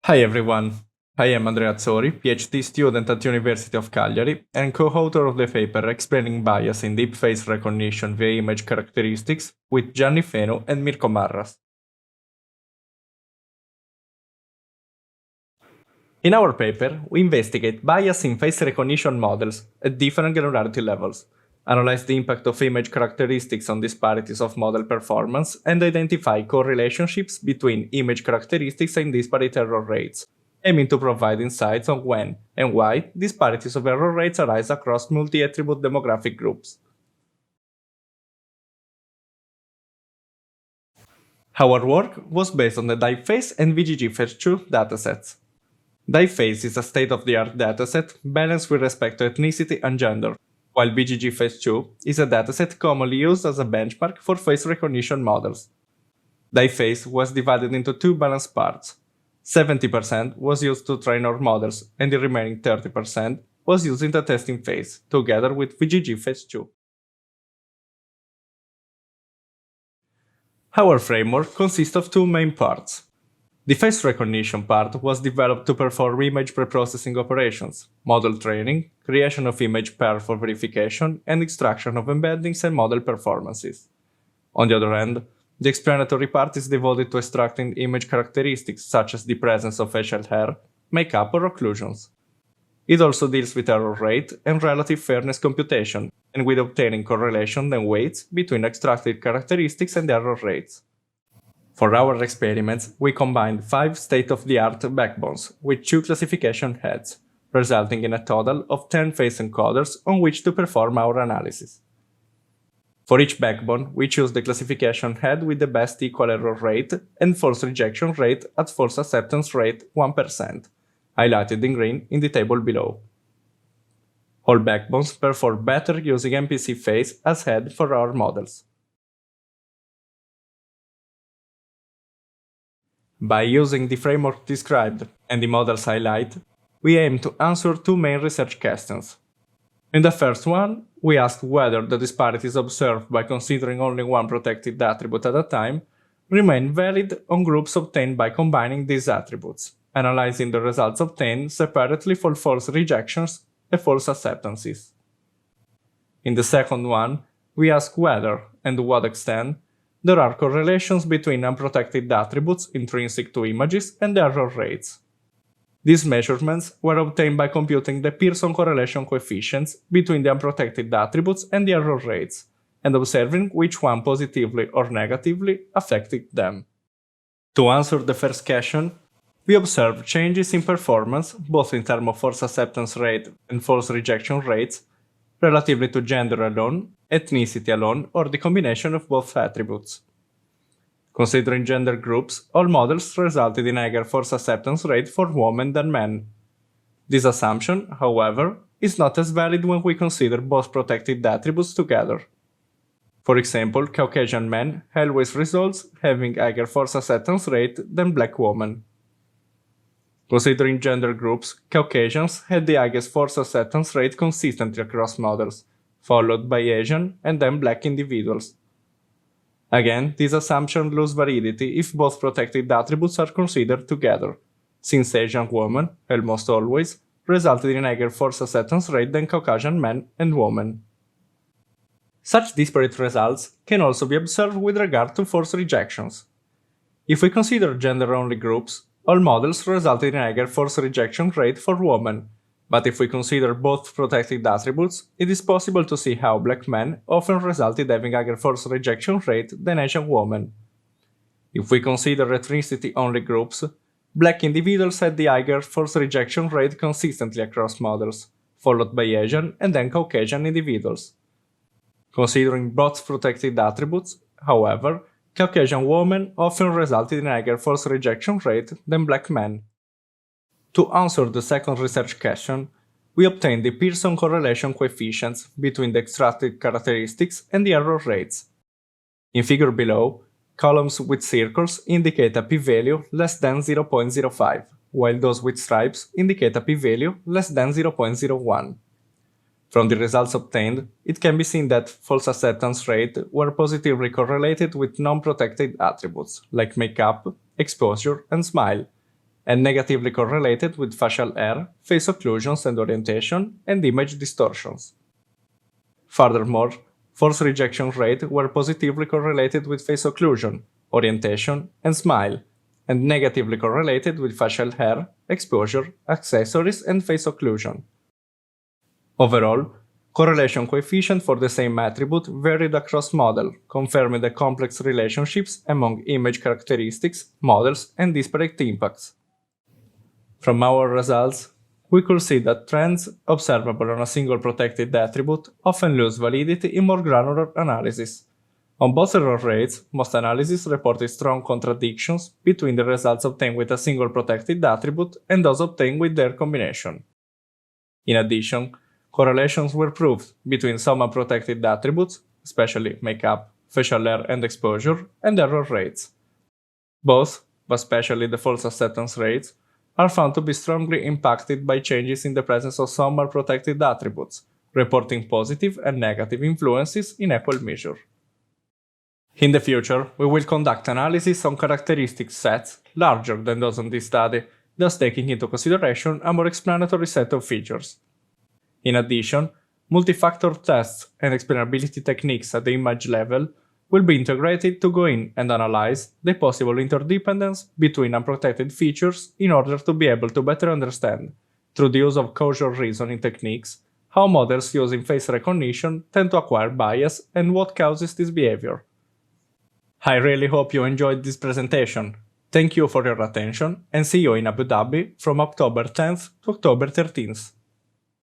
Hi everyone, I am Andrea Azzori, PhD student at University of Cagliari and co-author of the paper explaining bias in deep face recognition via image characteristics with Gianni Fenu and Mirko Marras. In our paper, we investigate bias in face recognition models at different granularity levels, analyze the impact of image characteristics on disparities of model performance, and identify correlationships between image characteristics and disparate error rates, aiming to provide insights on when and why disparities of error rates arise across multi-attribute demographic groups. Our work was based on the DiveFace and VGG-FACE2 datasets. DiveFace is a state-of-the-art dataset balanced with respect to ethnicity and gender, while VGG-FACE2 is a dataset commonly used as a benchmark for face recognition models. DiveFace was divided into two balanced parts. 70% was used to train our models, and the remaining 30% was used in the testing phase, together with VGG-FACE2. Our framework consists of two main parts. The face recognition part was developed to perform image preprocessing operations, model training, creation of image pair for verification, and extraction of embeddings and model performances. On the other hand, the explanatory part is devoted to extracting image characteristics such as the presence of facial hair, makeup, or occlusions. It also deals with error rate and relative fairness computation, and with obtaining correlation and weights between extracted characteristics and error rates. For our experiments, we combined 5 state-of-the-art backbones with 2 classification heads, resulting in a total of 10 face encoders on which to perform our analysis. For each backbone, we choose the classification head with the best equal error rate and false rejection rate at false acceptance rate 1%, highlighted in green in the table below. All backbones perform better using MPC face as head for our models. By using the framework described and the models highlight, we aim to answer two main research questions. In the first one, we asked whether the disparities observed by considering only one protected attribute at a time remain valid on groups obtained by combining these attributes, analyzing the results obtained separately for false rejections and false acceptances. In the second one, we ask whether, and to what extent, there are correlations between unprotected attributes intrinsic to images and error rates. These measurements were obtained by computing the Pearson correlation coefficients between the unprotected attributes and the error rates, and observing which one positively or negatively affected them. To answer the first question, we observed changes in performance, both in terms of false acceptance rate and false rejection rates, relatively to gender alone, ethnicity alone, or the combination of both attributes. Considering gender groups, all models resulted in higher false acceptance rate for women than men. This assumption, however, is not as valid when we consider both protected attributes together. For example, Caucasian men always results having higher false acceptance rate than black women. Considering gender groups, Caucasians had the highest false acceptance rate consistently across models, followed by Asian and then black individuals. Again, this assumption loses validity if both protected attributes are considered together, since Asian women, almost always, resulted in higher false acceptance rate than Caucasian men and women. Such disparate results can also be observed with regard to false rejections. If we consider gender-only groups, all models resulted in higher false rejection rate for women, but if we consider both protected attributes, it is possible to see how black men often resulted having higher false rejection rate than Asian women. If we consider ethnicity-only groups, black individuals had the higher false rejection rate consistently across models, followed by Asian and then Caucasian individuals. Considering both protected attributes, however, Caucasian women often resulted in higher false rejection rate than black men. To answer the second research question, we obtained the Pearson correlation coefficients between the extracted characteristics and the error rates. In figure below, columns with circles indicate a p-value less than 0.05, while those with stripes indicate a p-value less than 0.01. From the results obtained, it can be seen that false acceptance rate were positively correlated with non-protected attributes like makeup, exposure, and smile, and negatively correlated with facial hair, face occlusions and orientation, and image distortions. Furthermore, false rejection rate were positively correlated with face occlusion, orientation, and smile, and negatively correlated with facial hair, exposure, accessories, and face occlusion. Overall, correlation coefficient for the same attribute varied across models, confirming the complex relationships among image characteristics, models, and disparate impacts. From our results, we could see that trends observable on a single protected attribute often lose validity in more granular analysis. On both error rates, most analyses reported strong contradictions between the results obtained with a single protected attribute and those obtained with their combination. In addition, correlations were proved between some unprotected attributes, especially makeup, facial hair, and exposure, and error rates. Both, but especially the false acceptance rates, are found to be strongly impacted by changes in the presence of some unprotected attributes, reporting positive and negative influences in equal measure. In the future, we will conduct analysis on characteristic sets larger than those on this study, thus taking into consideration a more explanatory set of features. In addition, multi-factor tests and explainability techniques at the image level will be integrated to go in and analyze the possible interdependence between unprotected features in order to be able to better understand, through the use of causal reasoning techniques, how models using face recognition tend to acquire bias and what causes this behavior. I really hope you enjoyed this presentation. Thank you for your attention and see you in Abu Dhabi from October 10th to October 13th.